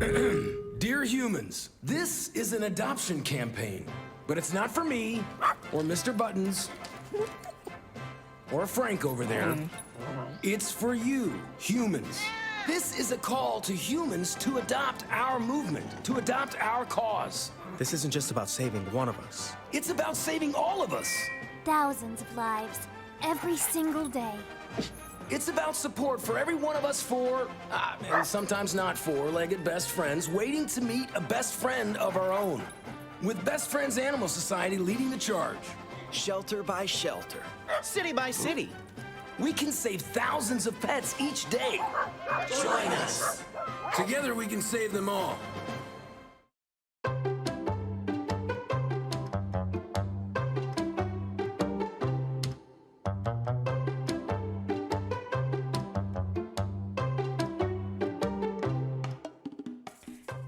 Dear humans, this is an adoption campaign, but it's not for me, or Mr. Buttons, or Frank over there. It's for you, humans. This is a call to humans to adopt our movement, to adopt our cause. This isn't just about saving one of us. It's about saving all of us. Thousands of lives, every single day. It's about support for every one of us four, and sometimes not four-legged best friends, waiting to meet a best friend of our own. With Best Friends Animal Society leading the charge. Shelter by shelter, city by city. We can save thousands of pets each day. Join us. Together we can save them all.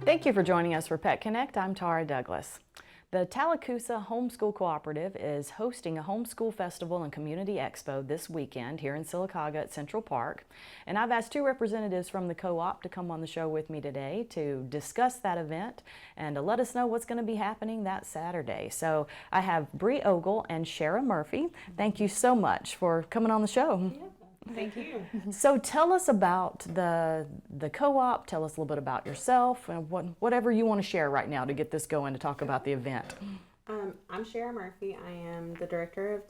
Thank you for joining us for Pet Connect. I'm Tara Douglas. The Tallacoosa Homeschool Cooperative is hosting a homeschool festival and community expo this weekend here in Sylacauga at Central Park. And I've asked two representatives from the co-op to come on the show with me today to discuss that event and to let us know what's going to be happening that Saturday. So I have Bree Ogle and Shara Murphy. Thank you so much for coming on the show. Yeah. Thank you. So tell us about the co-op, tell us a little bit about yourself, and whatever you want to share right now to get this going to talk about the event. I'm Shara Murphy. I am the director of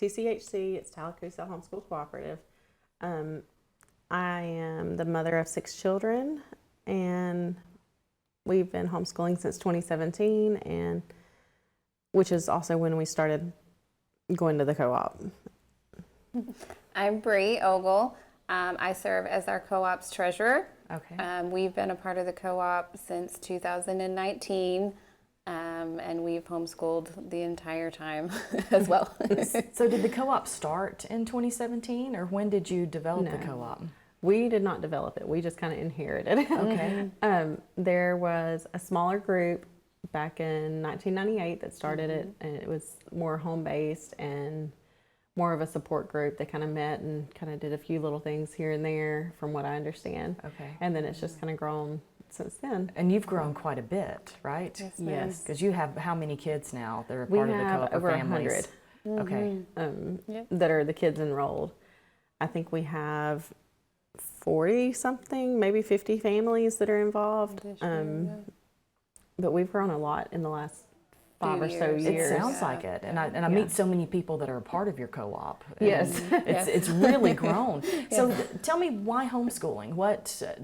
TCHC. It's Tallacoosa Homeschool Cooperative. I am the mother of 6 children, and we've been homeschooling since 2017, and which is also when we started going to the co-op. I'm Bree Ogle. I serve as our co-op's treasurer. Okay. We've been a part of the co-op since 2019, and we've homeschooled the entire time as well. So did the co-op start in 2017, or when did you develop No. the co-op? We did not develop it. We just kind of inherited it. Okay. There was a smaller group back in 1998 that started it, and it was more home-based and more of a support group. They kind of met and kind of did a few little things here and there from what I understand. Okay. And then it's just kind of grown since then. And you've grown quite a bit, right? Yes, ma'am. Yes. Because you have how many kids now that are We part of the have co-op over or families? 100. Okay. Yep. That are the kids enrolled. I think we have 40 something, maybe 50 families that are involved. This year, yeah. But we've grown a lot in the last 5 or so years. It years. sounds like it, and I meet so many people that are a part of your co-op. and Yes. it's really grown. So tell me why homeschooling.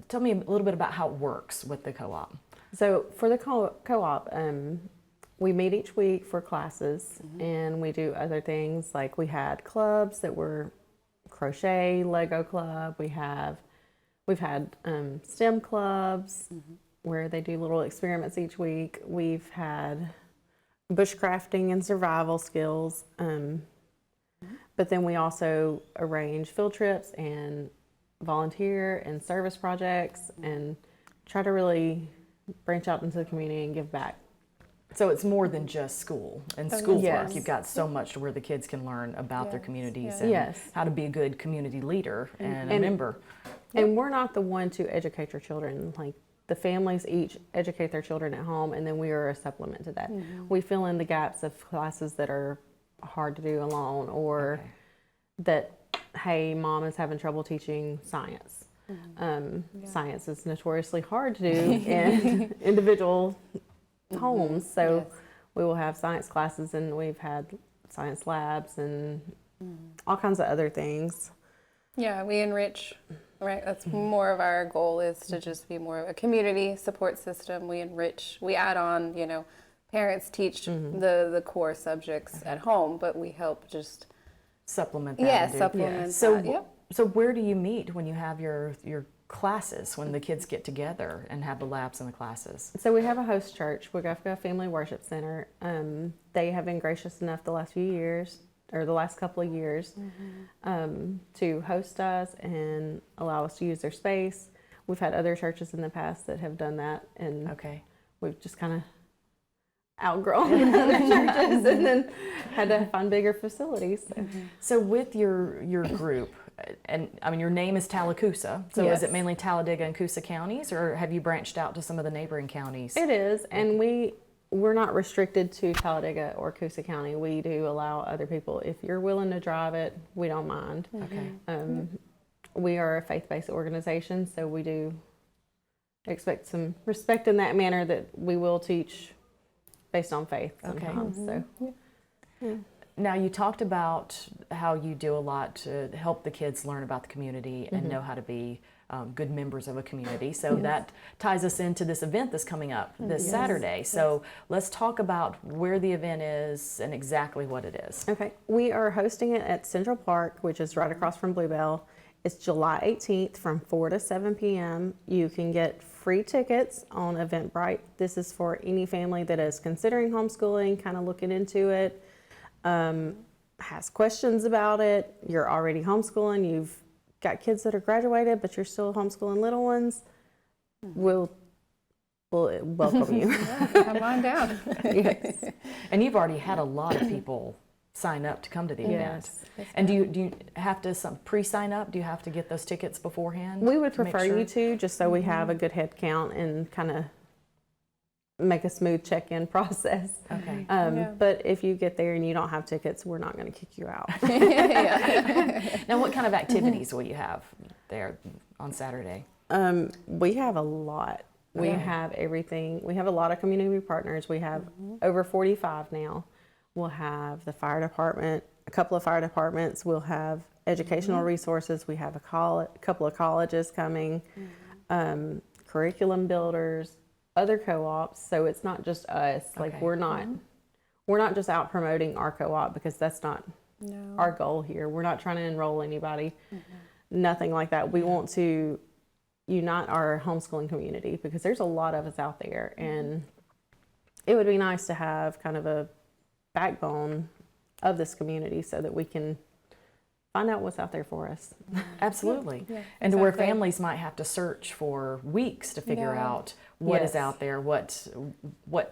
Tell me a little bit about how it works with the co-op. So for the co-op, we meet each week for classes, and we do other things like we had clubs that were crochet, Lego club. We've had STEM clubs where they do little experiments each week. We've had bushcrafting and survival skills. But then we also arrange field trips and volunteer and service projects and try to really branch out into the community and give back. So it's more than just school and schoolwork. yes. You've got so much where the kids can learn about their Yes, communities yes. and Yes. how to be a good community leader and a And- member. And we're not the one to educate your children. Like the families each educate their children at home, and then we are a supplement to that. We fill in the gaps of classes that are hard to do alone, or Okay. that, hey, mom is having trouble teaching science. Science is notoriously hard to do in individual homes, so Yes. we will have science classes, and we've had science labs and all kinds of other things. Yeah, we enrich, right? That's more of our goal, is to just be more of a community support system. We enrich, we add on, parents teach the core subjects at home, but we help just, Supplement that. yeah, and do- supplement So, that. Yep. so where do you meet when you have your classes, when the kids get together and have the labs and the classes? So we have a host church, Wagufka Family Worship Center. They have been gracious enough the last few years, or the last couple of years, to host us and allow us to use their space. We've had other churches in the past that have done that, and Okay. we've just kind of outgrown in other churches, and then had to find bigger facilities. So. So with your group, and I mean your name is Tallacoosa, so is Yes. it mainly Talladega and Coosa counties, or have you branched out to some of the neighboring counties? It is, and we're not restricted to Talladega or Coosa County. We do allow other people, if you're willing to drive it, we don't mind. Okay. We are a faith-based organization, so we do expect some respect in that manner, that we will teach based on faith sometimes. So Now, you talked about how you do a lot to help the kids learn about the community and know how to be good members of a community. So that ties us into this event that's coming up this Saturday. So let's talk about where the event is and exactly what it is. Okay, we are hosting it at Central Park, which is right across from Bluebell. It's July 18th from 4 to 7 p.m. You can get free tickets on Eventbrite. This is for any family that is considering homeschooling, kind of looking into it, has questions about it. You're already homeschooling, you've got kids that are graduated, but you're still homeschooling little ones. We'll welcome you. Come on down. Yes. And you've already had a lot of people sign up to come to the event. Yes. And do you have to pre-sign up? Do you have to get those tickets beforehand? We would to make prefer sure? you to, just so we have a good head count and kind of make a smooth check-in process. Okay. But if you get there and you don't have tickets, we're not going to kick you out. Now, what kind of activities will you have there on Saturday? We have a lot. We Okay. have everything. We have a lot of community partners. We have over 45 now. We'll have the fire department, a couple of fire departments. We'll have educational resources. We have a couple of colleges coming, curriculum builders, other co-ops. So it's not just us. Like Okay. we're not just out promoting our co-op, because that's not our goal here. We're not trying to enroll anybody. Nothing like that. We want to unite our homeschooling community, because there's a lot of us out there, and it would be nice to have kind of a backbone of this community so that we can find out what's out there for us. Absolutely. And to where exactly. families might have to search for weeks to figure Yeah. out what is Yes. out there, what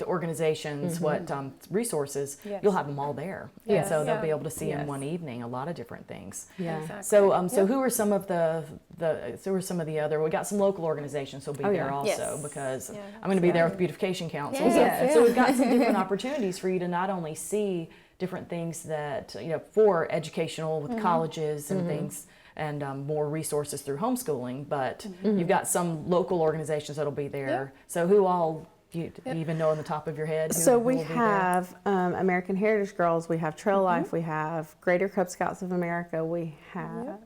organizations, what resources, Yes. you'll have them all there. And Yes. so they'll Yeah. be able to see in Yes. one evening a lot of different things. Yeah. Exactly. So, who are some of the other? We got some local organizations who'll be there yeah. also, Yes. because Yeah, I'm going to be there with Beautification Council. Yes. So we've got some different opportunities for you to not only see different things that for educational with colleges and things, and more resources through homeschooling, but you've got some local organizations that'll be there. So who all do you even know on the top of your head? So who we will be there? have American Heritage Girls, we have Trail Life, we have Greater Cub Scouts of America, we have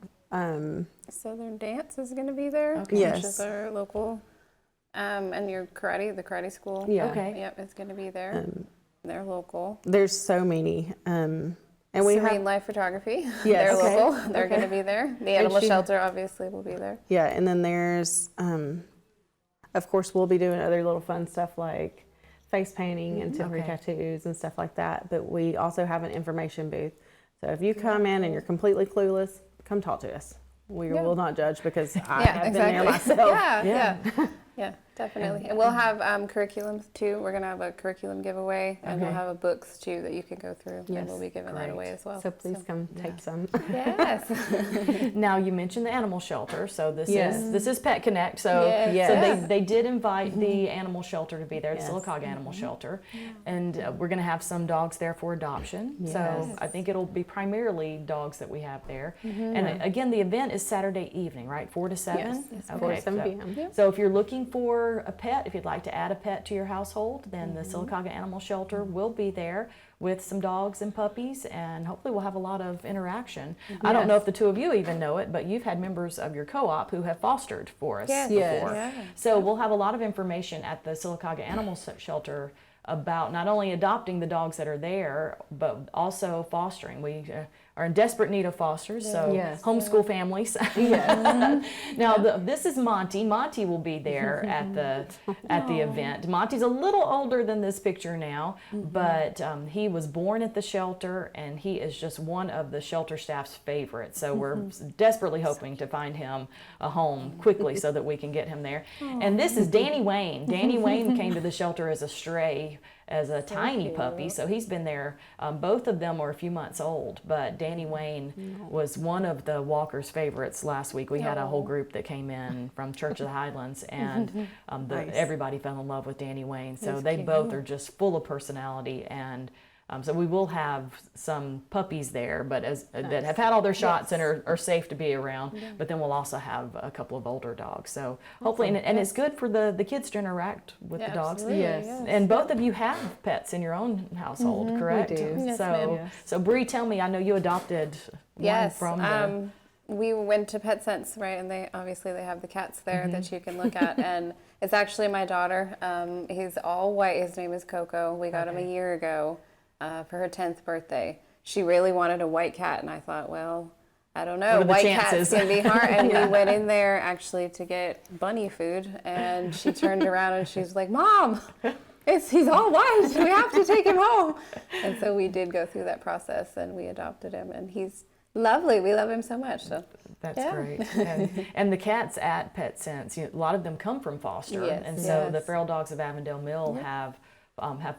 Southern Dance is going to be there. Okay. Yes. Which is our local. And your karate, the karate school. Yeah. Okay. Yep, it's going to be there. They're local. there's so many. And we Serene have, Life Photography. Yes. They're Okay. local. They're going to be there. The animal she- shelter obviously will be there. yeah, and then there's, of course, we'll be doing other little fun stuff like face painting and temporary Okay. tattoos and stuff like that. But we also have an information booth. So if you come in and you're completely clueless, come talk to us. We will not judge, because I have been there myself. Yeah, definitely. And we'll have curriculums too. We're going to have a curriculum giveaway, and we'll Okay. have a books too that you can go through, and Yes, we'll be giving great. that away as well. So please come take some. Yes. Now you mentioned the animal shelter, so this Yes. is Pet Connect. So Yes. so Yes. they did invite the animal shelter to be there, the Yes. Sylacauga Animal Shelter, and we're going to have some dogs there for adoption. So Yes. I think it'll be primarily dogs that we have there. And again, the event is Saturday evening, right? 4 to 7. Yes, 4 to 7 p.m. So if you're looking for a pet, if you'd like to add a pet to your household, then the Sylacauga Animal Shelter will be there with some dogs and puppies, and hopefully we'll have a lot of interaction. I don't know if the two of you even know it, but you've had members of your co-op who have fostered for us Yes. before. Yeah. So we'll have a lot of information at the Sylacauga Animal Shelter about not only adopting the dogs that are there, but also fostering. We are in desperate need of fosters, so Yes. homeschool families. Now this is Monty. Monty will be there at the event. Monty's a little older than this picture now, but he was born at the shelter, and he is just one of the shelter staff's favorites. So we're desperately hoping to find him a home quickly so that we can get him there. And this is Danny Wayne. Danny Wayne came to the shelter as a stray as a tiny puppy. So he's been there. Both of them are a few months old, but Danny Wayne was one of the walkers' favorites last week. We had a whole group that came in from Church of the Highlands, and everybody fell in love with Danny Wayne. So they both are just full of personality, and so we will have some puppies there, but that have had all their shots and are safe to be around. But then we'll also have a couple of older dogs. So hopefully, and it's good for the kids to interact with the dogs. Yes. And both of you have pets in your own household, correct? We do. Yes, So, ma'am. so Bree, tell me, I know you adopted one from the... We went to PetSense, right, and they have the cats there that you can look at, and it's actually my daughter. He's all white. His name is Coco. We got him a year ago for her 10th birthday. She really wanted a white cat, and I thought, well, I don't know. What are the White chances? cats can be hard. And we went in there actually to get bunny food, and she turned around and she's like, "Mom, he's all white. We have to take him home." And so we did go through that process, and we adopted him, and he's lovely. We love him so much. So That's great. And the cats at PetSense, a lot of them come from foster, Yes. and so the Yes. Feral Dogs of Avondale Mill have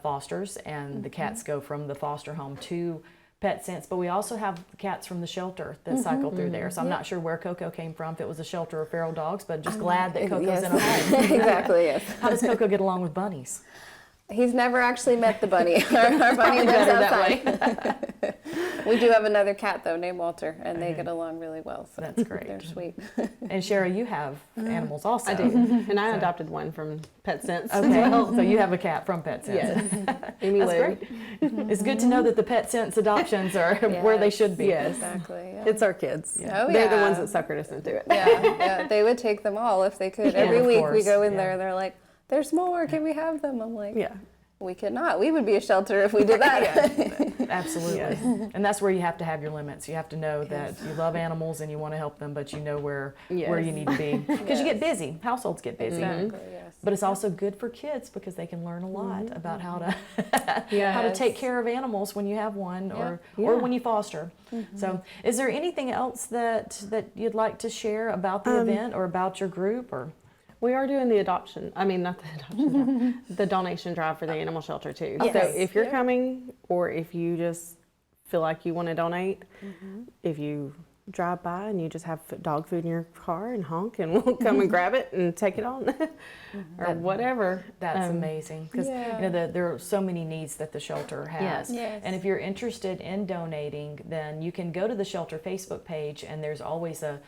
fosters, and the cats go from the foster home to PetSense. But we also have cats from the shelter that cycle through there. So I'm not sure where Coco came from, if it was a shelter of feral dogs, but just glad that Coco's in a home. exactly, yes. How does Coco get along with bunnies? He's never actually met the bunny. Our bunny lives outside. We do have another cat though named Walter, and they get along really well. So That's great. They're sweet. And Sherry, you have animals also. I do. And I adopted one from PetSense as Okay, well. so you have a cat from PetSense. Yes. Amy That's Lou. great. It's good to know that the PetSense adoptions are where they should be. Yes. Exactly. Yeah. It's our kids. Oh, They're the yeah. ones that suckered us into it. yeah, they would take them all if they could. Yeah, Every of week we course, go in yeah. there, they're like, "There's more. Can we have them?" I'm like, Yeah. "We cannot. We would be a shelter if we did that." Absolutely. Yes. And that's where you have to have your limits. You have to know that you love animals and you want to help them, but you know where you Yes. need to be. Because you get busy. Households get busy. Exactly. Yes. But it's also good for kids because they can learn a lot about how to how to Yes. take care of animals when you have one or Yeah. when you foster. So is there anything else that you'd like to share about the event or about your group or We are doing the adoption. I mean, not the adoption drive, the donation drive for the animal shelter too. Yes. So if you're coming, or if you just feel like you want to donate, if you drive by and you just have dog food in your car and honk, and we'll come and grab it and take it on, or whatever. That's amazing because Yeah. there are so many needs that the shelter has. Yes. Yes. And if you're interested in donating, then you can go to the shelter Facebook page, and there's always a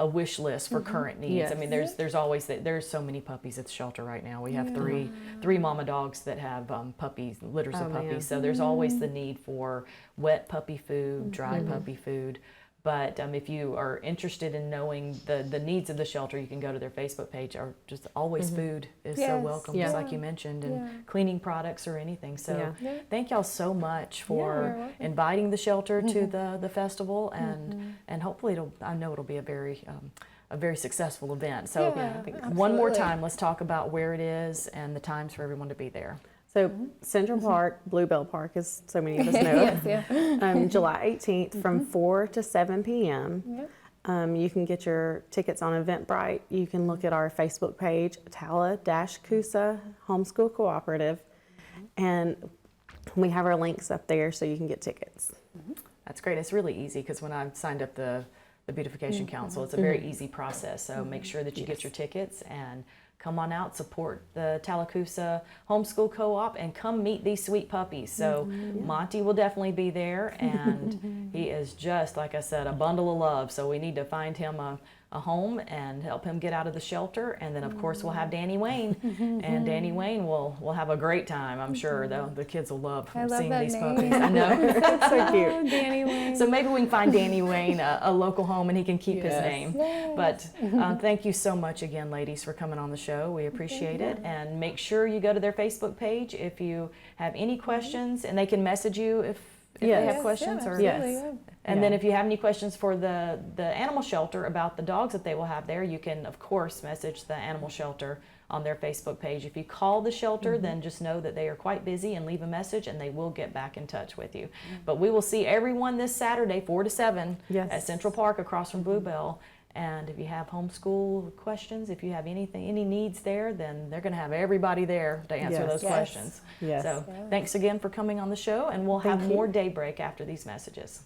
wish list for current needs. Yes. I mean, there's always there's so many puppies at the shelter right now. We have three mama dogs that have puppies, litters of puppies. man. So there's always the need for wet puppy food, dry puppy food. But if you are interested in knowing the needs of the shelter, you can go to their Facebook page. Or just always food is so Yes. welcome, Yeah. just like you mentioned, and cleaning products or anything. So Yeah. thank y'all so much for you're welcome. inviting the shelter to the festival, and hopefully I know it'll be a very successful event. So Yeah, one more absolutely. time, let's talk about where it is and the times for everyone to be there. So Central Park, Bluebell Park, as so many of us know, Yes. Yeah. July 18th from 4 to 7 p.m. Yep. You can get your tickets on Eventbrite. You can look at our Facebook page, Tala-Coosa Homeschool Cooperative, and we have our links up there so you can get tickets. That's great. It's really easy because when I signed up the Beautification Council, it's a very easy process. So make sure that you get your tickets and come on out, support the Tallacoosa Homeschool Co-op, and come meet these sweet puppies. So Monty will definitely be there, and he is just, like I said, a bundle of love. So we need to find him a home and help him get out of the shelter. And then, of course, we'll have Danny Wayne, and Danny Wayne will have a great time. I'm sure the kids will love I love seeing that these name. puppies. I know. That's so cute. Danny Wayne. So maybe we can find Danny Wayne a local home, and he can keep his Yes. name. But thank you so much again, ladies, for coming on the show. We appreciate it. And make sure you go to their Facebook page if you have any questions, and they can message you if they Yes. have questions. Yeah, or Yes. absolutely, And then if you have any questions for the animal shelter about the dogs that they will have there, you can, of course, message the animal shelter on their Facebook page. If you call the shelter, then just know that they are quite busy and leave a message, and they will get back in touch with you. But we will see everyone this Saturday, 4 to 7, Yes. at Central Park across from Bluebell. And if you have homeschool questions, if you have any needs there, then they're going to have everybody there to answer Yes. those Yes. questions. Yes. So thanks again for coming on the show, and we'll have Thank you. more Daybreak after these messages.